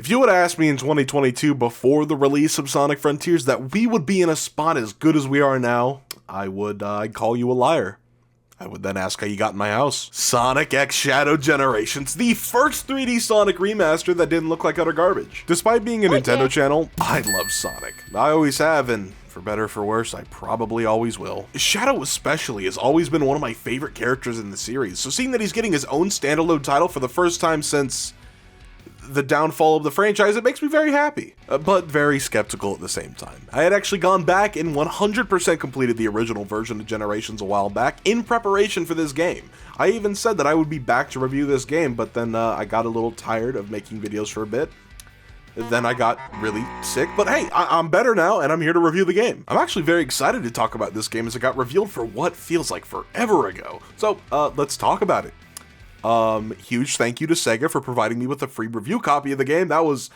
If you would have asked me in 2022 before the release of Sonic Frontiers that we would be in a spot as good as we are now, I'd call you a liar. I would then ask how you got in my house. Sonic X Shadow Generations, the first 3D Sonic remaster that didn't look like utter garbage. Despite being a Nintendo channel, I love Sonic. I always have, and for better or for worse, I probably always will. Shadow especially has always been one of my favorite characters in the series, so seeing that he's getting his own standalone title for the first time since the downfall of the franchise, it makes me very happy, but very skeptical at the same time. I had actually gone back and 100% completed the original version of Generations a while back in preparation for this game. I even said that I would be back to review this game, but then I got a little tired of making videos for a bit. Then I got really sick, but hey, I'm better now, and I'm here to review the game. I'm actually very excited to talk about this game as it got revealed for what feels like forever ago. So, let's talk about it. Huge thank you to Sega for providing me with a free review copy of the game. That was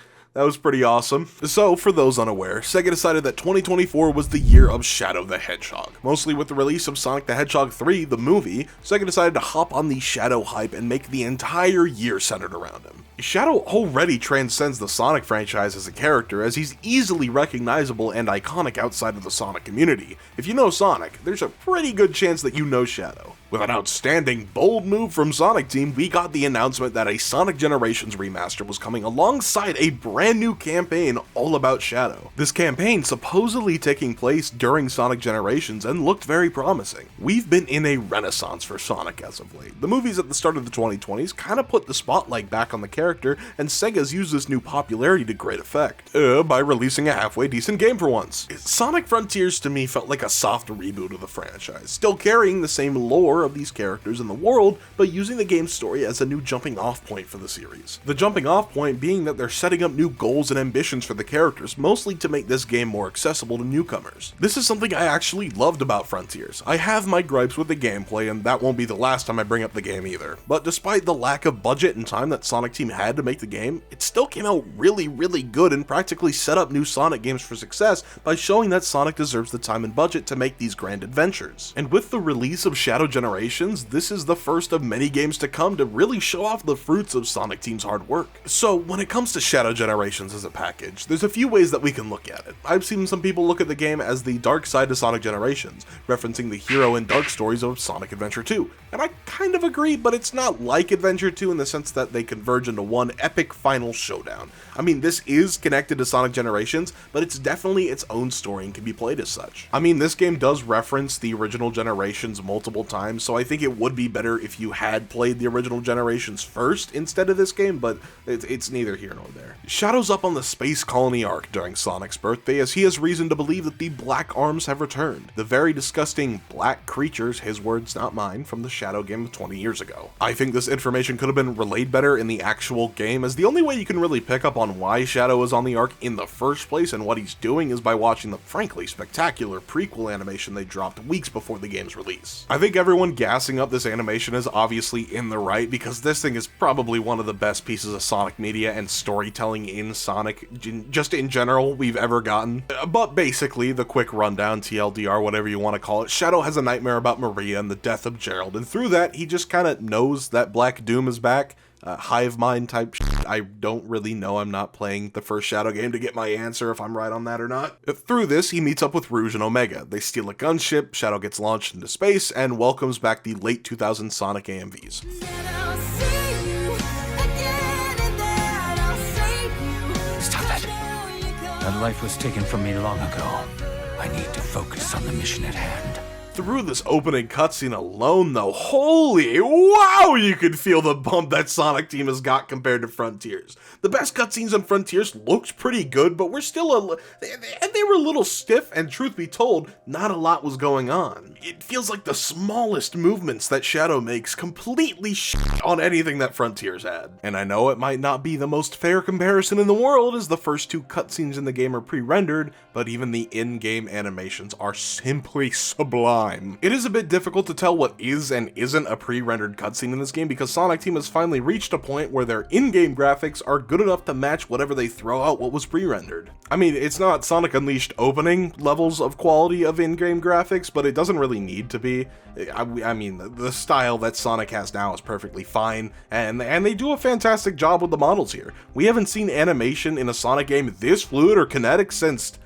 pretty awesome. So, for those unaware, Sega decided that 2024 was the year of Shadow the Hedgehog. Mostly with the release of Sonic the Hedgehog 3, the movie, Sega decided to hop on the Shadow hype and make the entire year centered around him. Shadow already transcends the Sonic franchise as a character, as he's easily recognizable and iconic outside of the Sonic community. If you know Sonic, there's a pretty good chance that you know Shadow. With an outstanding, bold move from Sonic Team, we got the announcement that a Sonic Generations remaster was coming alongside a brand new campaign all about Shadow. This campaign supposedly taking place during Sonic Generations and looked very promising. We've been in a renaissance for Sonic as of late. The movies at the start of the 2020s kind of put the spotlight back on the character, and Sega's used this new popularity to great effect, by releasing a halfway decent game for once. Sonic Frontiers to me felt like a soft reboot of the franchise, still carrying the same lore of these characters in the world, but using the game's story as a new jumping off point for the series. The jumping off point being that they're setting up new goals and ambitions for the characters, mostly to make this game more accessible to newcomers. This is something I actually loved about Frontiers. I have my gripes with the gameplay, and that won't be the last time I bring up the game either. But despite the lack of budget and time that Sonic Team had to make the game, it still came out really, really good and practically set up new Sonic games for success by showing that Sonic deserves the time and budget to make these grand adventures. And with the release of Shadow Generations, this is the first of many games to come to really show off the fruits of Sonic Team's hard work. So when it comes to Shadow Generations as a package, there's a few ways that we can look at it. I've seen some people look at the game as the dark side to Sonic Generations, referencing the hero and dark stories of Sonic Adventure 2. And I kind of agree, but it's not like Adventure 2 in the sense that they converge into one epic final showdown. I mean, this is connected to Sonic Generations, but it's definitely its own story and can be played as such. I mean, this game does reference the original Generations multiple times, so I think it would be better if you had played the original Generations first instead of this game, but it's neither here nor there. Shadow's up on the Space Colony arc during Sonic's birthday, as he has reason to believe that the Black Arms have returned. The very disgusting black creatures, his words not mine, from the Shadow game of 20 years ago. I think this information could have been relayed better in the actual game, as the only way you can really pick up on why Shadow is on the arc in the first place and what he's doing is by watching the frankly spectacular prequel animation they dropped weeks before the game's release. I think everyone gassing up this animation is obviously in the right, because this thing is probably one of the best pieces of Sonic media and storytelling in Sonic, just in general, we've ever gotten. But basically, the quick rundown, TLDR, whatever you want to call it, Shadow has a nightmare about Maria and the death of Gerald, and through that, he just kind of knows that Black Doom is back. Hive mind type shit. I don't really know. I'm not playing the first Shadow game to get my answer if I'm right on that or not. Through this, he meets up with Rouge and Omega. They steal a gunship, Shadow gets launched into space, and welcomes back the late 2000s Sonic AMVs. Stop that. That life was taken from me long ago. I need to focus on the mission at hand. Through this opening cutscene alone, though, holy wow, you can feel the bump that Sonic Team has got compared to Frontiers. The best cutscenes on Frontiers looked pretty good, but we're still they were a little stiff, and truth be told, not a lot was going on. It feels like the smallest movements that Shadow makes completely shit on anything that Frontiers had. And I know it might not be the most fair comparison in the world, as the first two cutscenes in the game are pre-rendered, but even the in-game animations are simply sublime. time. It is a bit difficult to tell what is and isn't a pre-rendered cutscene in this game because Sonic Team has finally reached a point where their in-game graphics are good enough to match whatever they throw out what was pre-rendered. I mean, it's not Sonic Unleashed opening levels of quality of in-game graphics, but it doesn't really need to be. I mean, the style that Sonic has now is perfectly fine, and they do a fantastic job with the models here. We haven't seen animation in a Sonic game this fluid or kinetic since,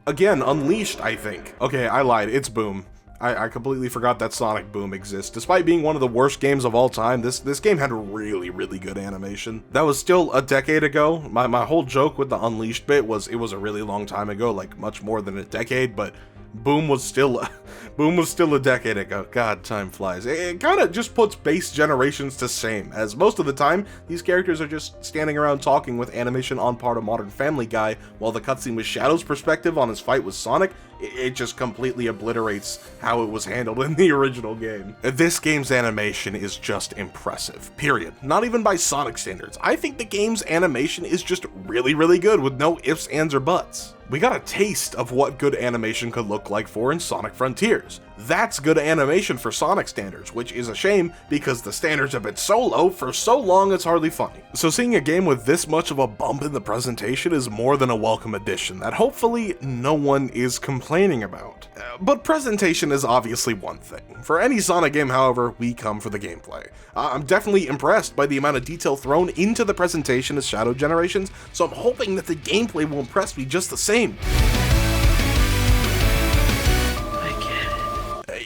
again, Unleashed, I think. Okay, I lied, it's Boom. I completely forgot that Sonic Boom exists. Despite being one of the worst games of all time, this game had really, really good animation. That was still a decade ago. My whole joke with the Unleashed bit was it was a really long time ago, like much more than a decade, but Boom was still a decade ago. God, time flies. It kind of just puts base generations to shame, as most of the time, these characters are just standing around talking with animation on par to Modern Family Guy, while the cutscene with Shadow's perspective on his fight with Sonic, it just completely obliterates how it was handled in the original game. This game's animation is just impressive, period. Not even by Sonic standards. I think the game's animation is just really, really good with no ifs, ands, or buts. We got a taste of what good animation could look like in Sonic Frontiers. That's good animation for Sonic standards, which is a shame because the standards have been so low for so long it's hardly funny. So seeing a game with this much of a bump in the presentation is more than a welcome addition that hopefully no one is complaining about. But presentation is obviously one thing. For any Sonic game, however, we come for the gameplay. I'm definitely impressed by the amount of detail thrown into the presentation as Shadow Generations, so I'm hoping that the gameplay will impress me just the same.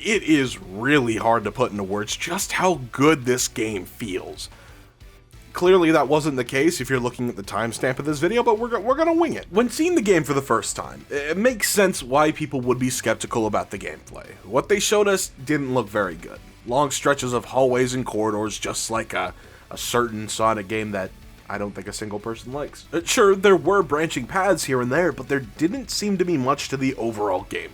It is really hard to put into words just how good this game feels. Clearly that wasn't the case if you're looking at the timestamp of this video, but we're gonna wing it. When seeing the game for the first time, it makes sense why people would be skeptical about the gameplay. What they showed us didn't look very good. Long stretches of hallways and corridors, just like a certain Sonic game that I don't think a single person likes. Sure, there were branching paths here and there, but there didn't seem to be much to the overall gameplay.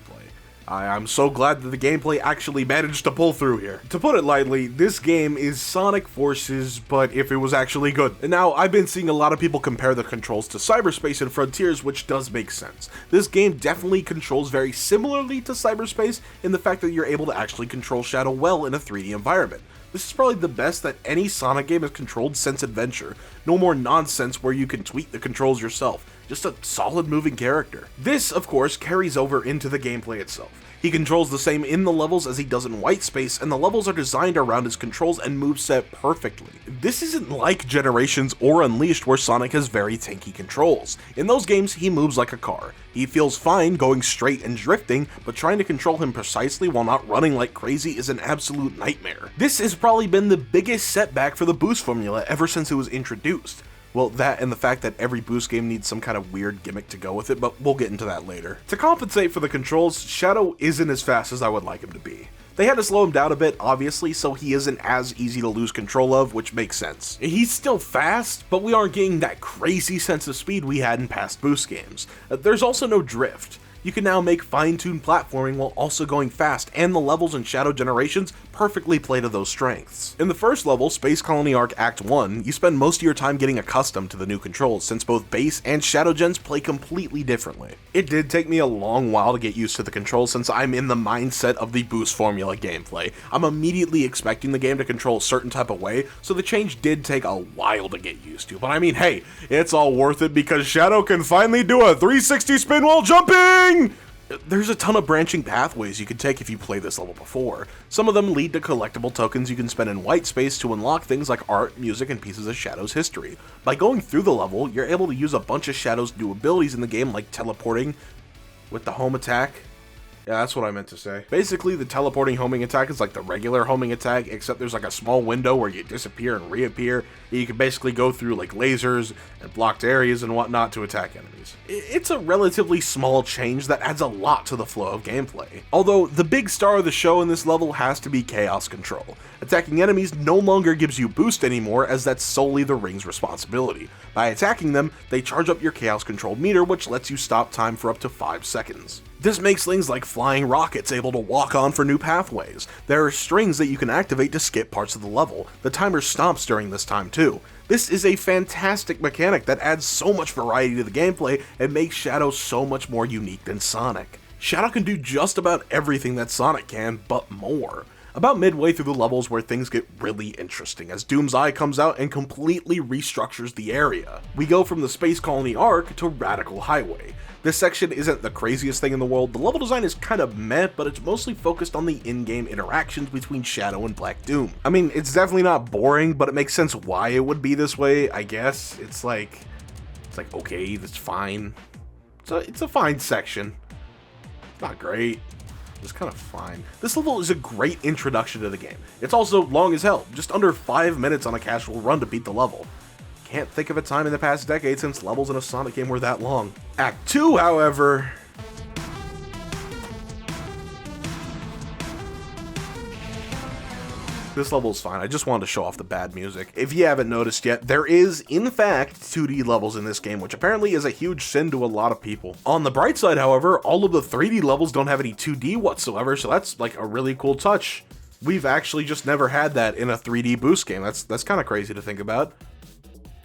I'm so glad that the gameplay actually managed to pull through here. To put it lightly, this game is Sonic Forces, but if it was actually good. And now, I've been seeing a lot of people compare the controls to Cyberspace and Frontiers, which does make sense. This game definitely controls very similarly to Cyberspace in the fact that you're able to actually control Shadow well in a 3D environment. This is probably the best that any Sonic game has controlled since Adventure. No more nonsense where you can tweak the controls yourself. Just a solid moving character. This, of course, carries over into the gameplay itself. He controls the same in the levels as he does in White Space, and the levels are designed around his controls and moveset perfectly. This isn't like Generations or Unleashed where Sonic has very tanky controls. In those games, he moves like a car. He feels fine going straight and drifting, but trying to control him precisely while not running like crazy is an absolute nightmare. This has probably been the biggest setback for the boost formula ever since it was introduced. Well, that and the fact that every boost game needs some kind of weird gimmick to go with it, but we'll get into that later. To compensate for the controls, Shadow isn't as fast as I would like him to be. They had to slow him down a bit, obviously, so he isn't as easy to lose control of, which makes sense. He's still fast, but we aren't getting that crazy sense of speed we had in past boost games. There's also no drift. You can now make fine-tuned platforming while also going fast, and the levels in Shadow Generations perfectly play to those strengths. In the first level, Space Colony Arc Act 1, you spend most of your time getting accustomed to the new controls, since both base and Shadow Gens play completely differently. It did take me a long while to get used to the controls since I'm in the mindset of the boost formula gameplay. I'm immediately expecting the game to control a certain type of way, so the change did take a while to get used to, but I mean, hey, it's all worth it because Shadow can finally do a 360 spin while jumping! There's a ton of branching pathways you can take if you played this level before. Some of them lead to collectible tokens you can spend in White Space to unlock things like art, music, and pieces of Shadow's history. By going through the level, you're able to use a bunch of Shadow's new abilities in the game like teleporting with the home attack. Yeah, that's what I meant to say. Basically, the teleporting homing attack is like the regular homing attack, except there's like a small window where you disappear and reappear. You can basically go through like lasers and blocked areas and whatnot to attack enemies. It's a relatively small change that adds a lot to the flow of gameplay. Although, the big star of the show in this level has to be Chaos Control. Attacking enemies no longer gives you boost anymore, as that's solely the ring's responsibility. By attacking them, they charge up your Chaos Control meter, which lets you stop time for up to 5 seconds. This makes things like flying rockets able to walk on for new pathways. There are strings that you can activate to skip parts of the level. The timer stops during this time too. This is a fantastic mechanic that adds so much variety to the gameplay and makes Shadow so much more unique than Sonic. Shadow can do just about everything that Sonic can, but more. About midway through the levels where things get really interesting, as Doom's Eye comes out and completely restructures the area. We go from the Space Colony arc to Radical Highway. This section isn't the craziest thing in the world, the level design is kind of meh, but it's mostly focused on the in-game interactions between Shadow and Black Doom. I mean, it's definitely not boring, but it makes sense why it would be this way, I guess. It's like, okay, that's fine. It's a fine section. Not great. It's kind of fine. This level is a great introduction to the game. It's also long as hell, just under 5 minutes on a casual run to beat the level. Can't think of a time in the past decade since levels in a Sonic game were that long. Act 2, however... This level's fine, I just wanted to show off the bad music. If you haven't noticed yet, there is, in fact, 2D levels in this game, which apparently is a huge sin to a lot of people. On the bright side, however, all of the 3D levels don't have any 2D whatsoever, so that's like a really cool touch. We've actually just never had that in a 3D boost game. That's kind of crazy to think about.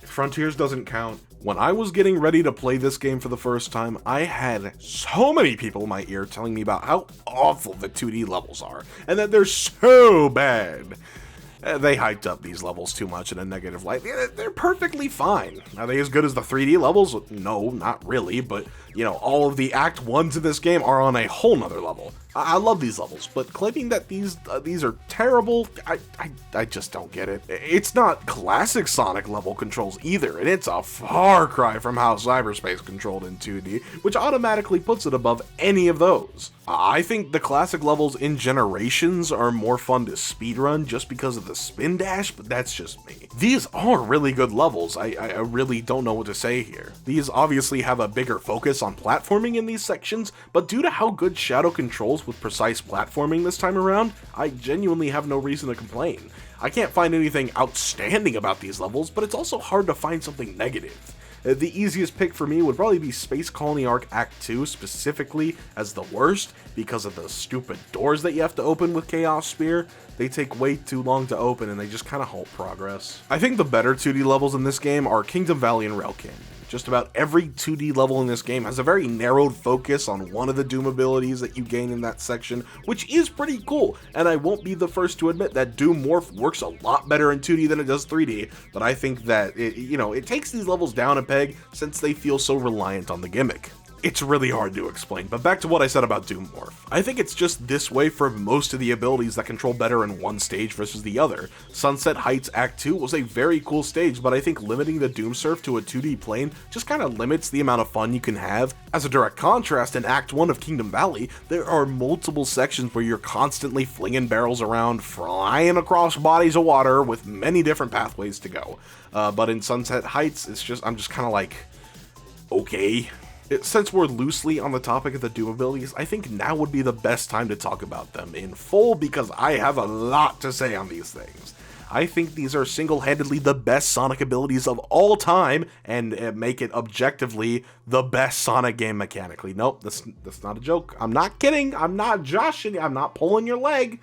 Frontiers doesn't count. When I was getting ready to play this game for the first time, I had so many people in my ear telling me about how awful the 2D levels are, and that they're so bad. They hyped up these levels too much in a negative light. They're perfectly fine. Are they as good as the 3D levels? No, not really, but, you know, all of the Act 1s in this game are on a whole nother level. I love these levels, but claiming that these are terrible, I just don't get it. It's not classic Sonic level controls either, and it's a far cry from how Cyberspace controlled in 2D, which automatically puts it above any of those. I think the classic levels in Generations are more fun to speedrun just because of the spin dash, but that's just me. These are really good levels, I really don't know what to say here. These obviously have a bigger focus on platforming in these sections, but due to how good Shadow controls with precise platforming this time around, I genuinely have no reason to complain. I can't find anything outstanding about these levels, but it's also hard to find something negative. The easiest pick for me would probably be Space Colony Arc Act 2 specifically as the worst because of the stupid doors that you have to open with Chaos Spear. They take way too long to open and they just kind of halt progress. I think the better 2D levels in this game are Kingdom Valley and Rail Canyon. Just about every 2D level in this game has a very narrowed focus on one of the Doom abilities that you gain in that section, which is pretty cool, and I won't be the first to admit that Doom Morph works a lot better in 2D than it does 3D, but I think that, it takes these levels down a peg since they feel so reliant on the gimmick. It's really hard to explain, but back to what I said about Doom Morph. I think it's just this way for most of the abilities that control better in one stage versus the other. Sunset Heights Act 2 was a very cool stage, but I think limiting the Doom Surf to a 2D plane just kind of limits the amount of fun you can have. As a direct contrast, in Act 1 of Kingdom Valley, there are multiple sections where you're constantly flinging barrels around, flying across bodies of water with many different pathways to go. But in Sunset Heights, I'm just kind of like, okay. Since we're loosely on the topic of the Doom abilities, I think now would be the best time to talk about them in full because I have a lot to say on these things. I think these are single-handedly the best Sonic abilities of all time and make it objectively the best Sonic game mechanically. Nope, that's not a joke. I'm not kidding. I'm not joshing. I'm not pulling your leg.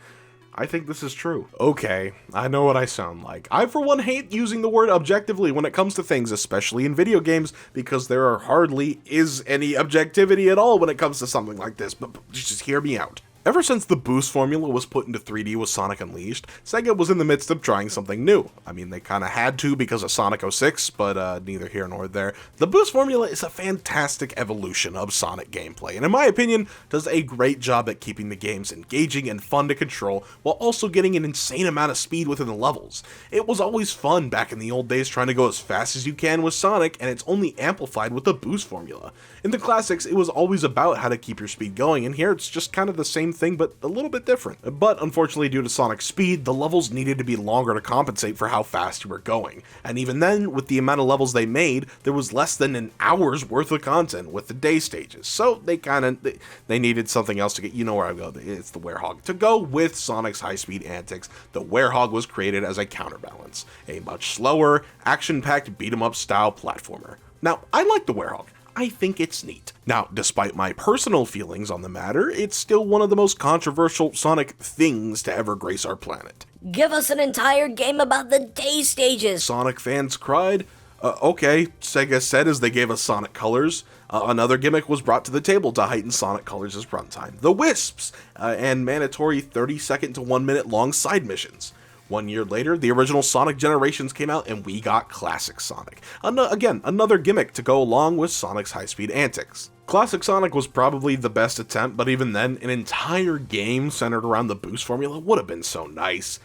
I think this is true. Okay, I know what I sound like. I, for one, hate using the word objectively when it comes to things, especially in video games, because there hardly is any objectivity at all when it comes to something like this, but just hear me out. Ever since the boost formula was put into 3D with Sonic Unleashed, Sega was in the midst of trying something new. I mean, they kinda had to because of Sonic 06, but neither here nor there. The boost formula is a fantastic evolution of Sonic gameplay, and in my opinion, does a great job at keeping the games engaging and fun to control, while also getting an insane amount of speed within the levels. It was always fun back in the old days trying to go as fast as you can with Sonic, and it's only amplified with the boost formula. In the classics, it was always about how to keep your speed going, and here it's just kind of the same thing, but a little bit different. But unfortunately, due to Sonic's speed, the levels needed to be longer to compensate for how fast you were going. And even then, with the amount of levels they made, there was less than an hour's worth of content with the day stages. So they needed something else to get, you know where I go, it's the Werehog. To go with Sonic's high-speed antics, the Werehog was created as a counterbalance. A much slower, action-packed beat-em-up style platformer. Now, I like the Werehog. I think it's neat. Now, despite my personal feelings on the matter, it's still one of the most controversial Sonic things to ever grace our planet. Give us an entire game about the day stages, Sonic fans cried. Okay, Sega said as they gave us Sonic Colors. Another gimmick was brought to the table to heighten Sonic Colors' runtime. The Wisps, and mandatory 30-second to 1 minute long side missions. 1 year later, the original Sonic Generations came out and we got Classic Sonic. Again, another gimmick to go along with Sonic's high-speed antics. Classic Sonic was probably the best attempt, but even then, an entire game centered around the boost formula would have been so nice.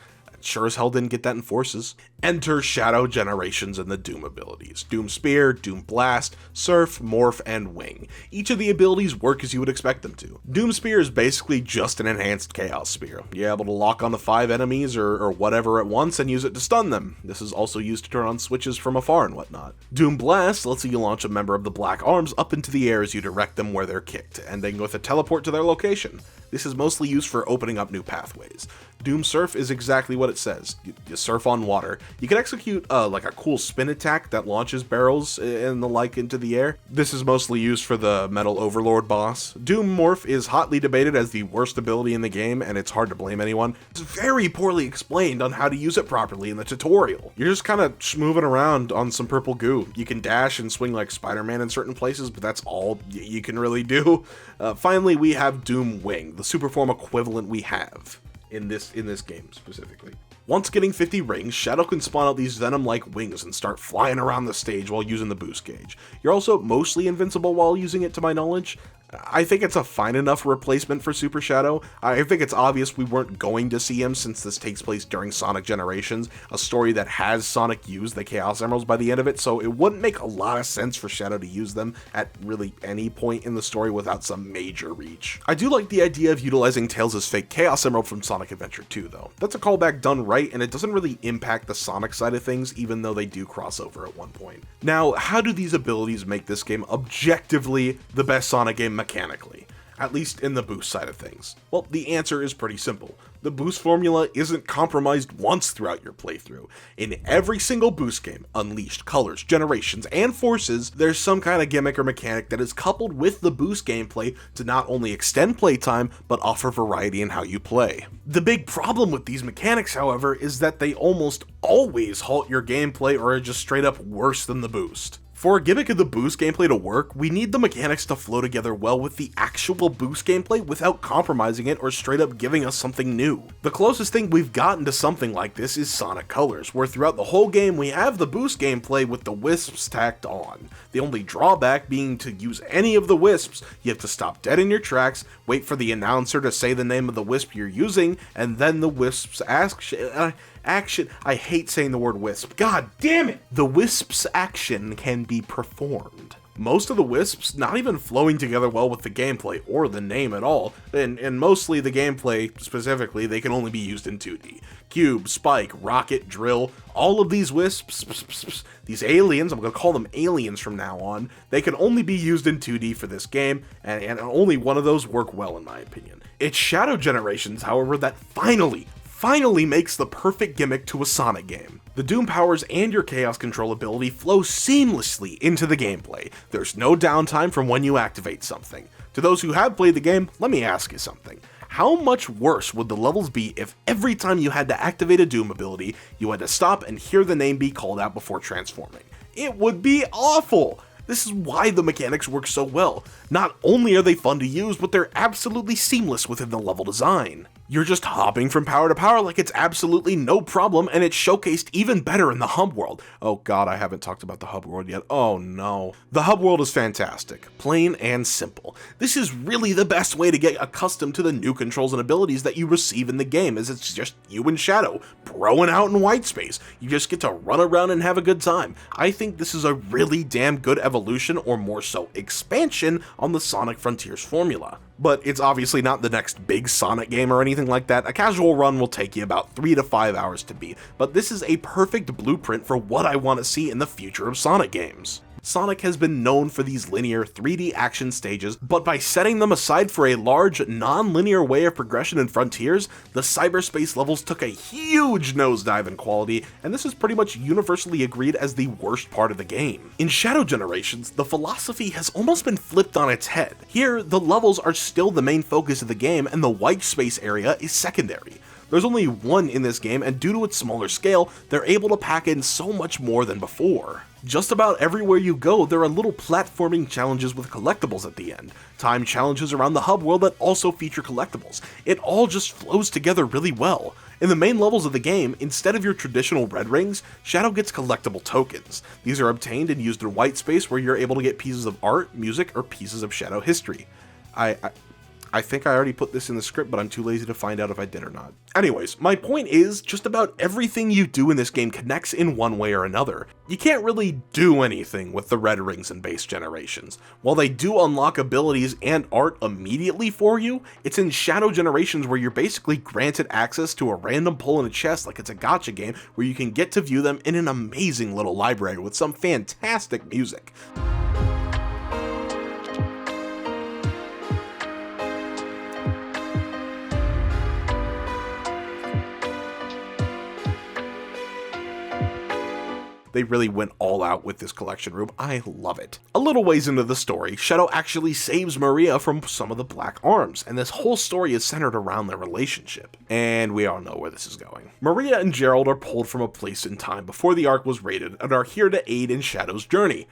Sure as hell didn't get that in Forces. Enter Shadow Generations and the Doom abilities. Doom Spear, Doom Blast, Surf, Morph, and Wing. Each of the abilities work as you would expect them to. Doom Spear is basically just an enhanced Chaos Spear. You're able to lock onto 5 enemies or whatever at once and use it to stun them. This is also used to turn on switches from afar and whatnot. Doom Blast lets you launch a member of the Black Arms up into the air as you direct them where they're kicked, ending with a teleport to their location. This is mostly used for opening up new pathways. Doom Surf is exactly what it says. You surf on water. You can execute like a cool spin attack that launches barrels and the like into the air. This is mostly used for the Metal Overlord boss. Doom Morph is hotly debated as the worst ability in the game, and it's hard to blame anyone. It's very poorly explained on how to use it properly in the tutorial. You're just kind of moving around on some purple goo. You can dash and swing like Spider-Man in certain places, but that's all you can really do. Finally, we have Doom Wing, the superform equivalent we have in this game specifically. Once getting 50 rings, Shadow can spawn out these venom-like wings and start flying around the stage while using the boost gauge. You're also mostly invincible while using it, to my knowledge. I think it's a fine enough replacement for Super Shadow. I think it's obvious we weren't going to see him since this takes place during Sonic Generations, a story that has Sonic use the Chaos Emeralds by the end of it, so it wouldn't make a lot of sense for Shadow to use them at really any point in the story without some major reach. I do like the idea of utilizing Tails' fake Chaos Emerald from Sonic Adventure 2 though. That's a callback done right, and it doesn't really impact the Sonic side of things, even though they do cross over at one point. Now, how do these abilities make this game objectively the best Sonic game mechanically, at least in the boost side of things? Well, the answer is pretty simple. The boost formula isn't compromised once throughout your playthrough. In every single boost game, Unleashed, Colors, Generations, and Forces, there's some kind of gimmick or mechanic that is coupled with the boost gameplay to not only extend playtime, but offer variety in how you play. The big problem with these mechanics, however, is that they almost always halt your gameplay or are just straight up worse than the boost. For a gimmick of the boost gameplay to work, we need the mechanics to flow together well with the actual boost gameplay without compromising it or straight up giving us something new. The closest thing we've gotten to something like this is Sonic Colors, where throughout the whole game we have the boost gameplay with the wisps tacked on. The only drawback being to use any of the wisps, you have to stop dead in your tracks, wait for the announcer to say the name of the wisp you're using, and then the wisp's action. I hate saying the word wisp. God damn it! The wisp's action can be performed. Most of the wisps not even flowing together well with the gameplay or the name at all, and mostly the gameplay specifically, they can only be used in 2D. Cube, Spike, Rocket, Drill, all of these wisps, these aliens, I'm going to call them aliens from now on, they can only be used in 2D for this game, and only one of those work well in my opinion. It's Shadow Generations, however, that finally makes the perfect gimmick to a Sonic game. The Doom powers and your Chaos Control ability flow seamlessly into the gameplay. There's no downtime from when you activate something. To those who have played the game, let me ask you something. How much worse would the levels be if every time you had to activate a Doom ability, you had to stop and hear the name be called out before transforming? It would be awful! This is why the mechanics work so well. Not only are they fun to use, but they're absolutely seamless within the level design. You're just hopping from power to power like it's absolutely no problem, and it's showcased even better in the hub world. Oh god, I haven't talked about the hub world yet. Oh no. The hub world is fantastic. Plain and simple. This is really the best way to get accustomed to the new controls and abilities that you receive in the game, as it's just you and Shadow, broing out in white space. You just get to run around and have a good time. I think this is a really damn good evolution, or more so expansion, on the Sonic Frontiers formula. But it's obviously not the next big Sonic game or anything like that. A casual run will take you about 3 to 5 hours to beat, but this is a perfect blueprint for what I want to see in the future of Sonic games. Sonic has been known for these linear 3D action stages, but by setting them aside for a large, non-linear way of progression in Frontiers, the cyberspace levels took a huge nosedive in quality, and this is pretty much universally agreed as the worst part of the game. In Shadow Generations, the philosophy has almost been flipped on its head. Here, the levels are still the main focus of the game, and the white space area is secondary. There's only one in this game, and due to its smaller scale, they're able to pack in so much more than before. Just about everywhere you go, there are little platforming challenges with collectibles at the end, time challenges around the hub world that also feature collectibles. It all just flows together really well. In the main levels of the game, instead of your traditional red rings, Shadow gets collectible tokens. These are obtained and used in white space where you're able to get pieces of art, music, or pieces of Shadow history. I think I already put this in the script, but I'm too lazy to find out if I did or not. Anyways, my point is, just about everything you do in this game connects in one way or another. You can't really do anything with the red rings in base Generations. While they do unlock abilities and art immediately for you, it's in Shadow Generations where you're basically granted access to a random pull in a chest like it's a gacha game where you can get to view them in an amazing little library with some fantastic music. They really went all out with this collection room. I love it. A little ways into the story, Shadow actually saves Maria from some of the Black Arms, and this whole story is centered around their relationship. And we all know where this is going. Maria and Gerald are pulled from a place in time before the Ark was raided and are here to aid in Shadow's journey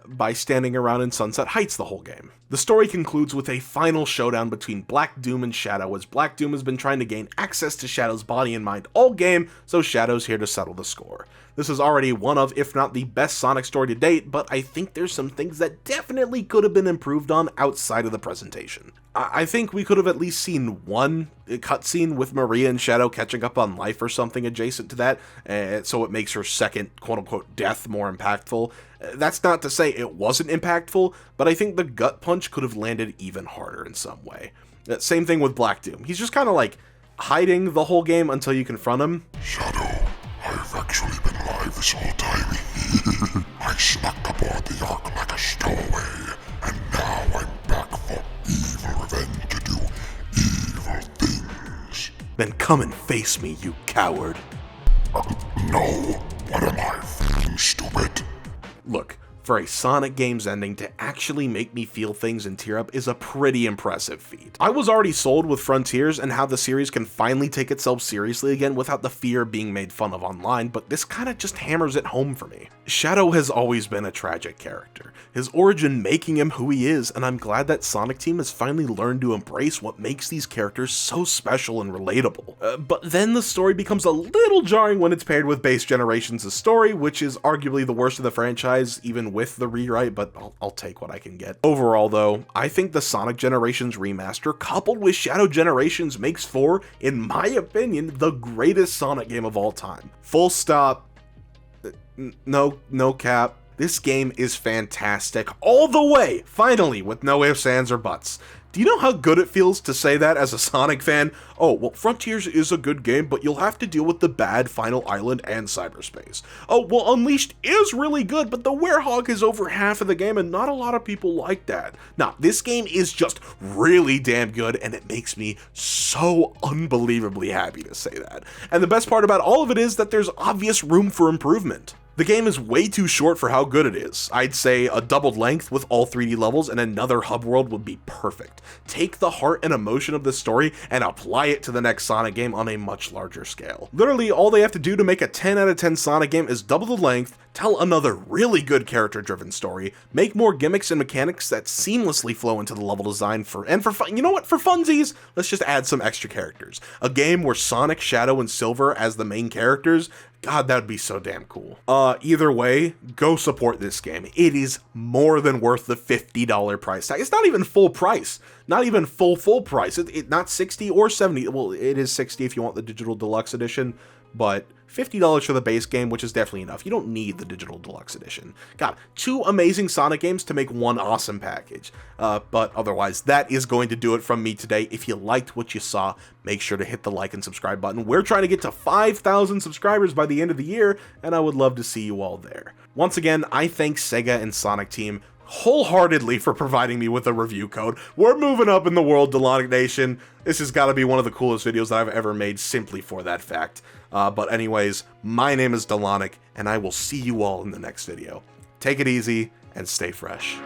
by standing around in Sunset Heights the whole game. The story concludes with a final showdown between Black Doom and Shadow, as Black Doom has been trying to gain access to Shadow's body and mind all game, so Shadow's here to settle the score. This is already one of, if not the best Sonic story to date, but I think there's some things that definitely could have been improved on outside of the presentation. I think we could have at least seen one cutscene with Maria and Shadow catching up on life or something adjacent to that, so it makes her second quote-unquote death more impactful. That's not to say it wasn't impactful, but I think the gut punch could have landed even harder in some way. Same thing with Black Doom. He's just kind of like hiding the whole game until you confront him. Shadow, I've actually been alive this whole time. I snuck aboard the Ark like a stowaway, and now I'm back for evil revenge to do evil things. Then come and face me, you coward. No, what am I, f***ing stupid? Look, for a Sonic game's ending to actually make me feel things and tear up is a pretty impressive feat. I was already sold with Frontiers and how the series can finally take itself seriously again without the fear of being made fun of online, but this kinda just hammers it home for me. Shadow has always been a tragic character, his origin making him who he is, and I'm glad that Sonic Team has finally learned to embrace what makes these characters so special and relatable. But then the story becomes a little jarring when it's paired with base Generations' story, which is arguably the worst of the franchise, even with the rewrite, but I'll take what I can get. Overall though, I think the Sonic Generations remaster coupled with Shadow Generations makes for, in my opinion, the greatest Sonic game of all time. Full stop. No cap. This game is fantastic all the way, finally, with no ifs, ands, or buts. Do you know how good it feels to say that as a Sonic fan? Oh, well, Frontiers is a good game, but you'll have to deal with the bad Final Island and cyberspace. Oh, well, Unleashed is really good, but the Werehog is over half of the game, and not a lot of people like that. Now, this game is just really damn good, and it makes me so unbelievably happy to say that. And the best part about all of it is that there's obvious room for improvement. The game is way too short for how good it is. I'd say a doubled length with all 3D levels and another hub world would be perfect. Take the heart and emotion of the story and apply it to the next Sonic game on a much larger scale. Literally, all they have to do to make a 10 out of 10 Sonic game is double the length, tell another really good character-driven story, make more gimmicks and mechanics that seamlessly flow into the level design for fun. You know what? For funsies, let's just add some extra characters. A game where Sonic, Shadow, and Silver as the main characters. God, that would be so damn cool. Either way, go support this game. It is more than worth the $50 price tag. It's not even full price. Not even full price. Not 60 or 70. Well, it is 60 if you want the digital deluxe edition, but $50 for the base game, which is definitely enough. You don't need the digital deluxe edition. God, 2 amazing Sonic games to make one awesome package. But otherwise, that is going to do it from me today. If you liked what you saw, make sure to hit the like and subscribe button. We're trying to get to 5,000 subscribers by the end of the year, and I would love to see you all there. Once again, I thank Sega and Sonic Team wholeheartedly for providing me with a review code. We're moving up in the world, Dylonic Nation. This has got to be one of the coolest videos that I've ever made simply for that fact. But anyways, my name is Dylonic, and I will see you all in the next video. Take it easy, and stay fresh.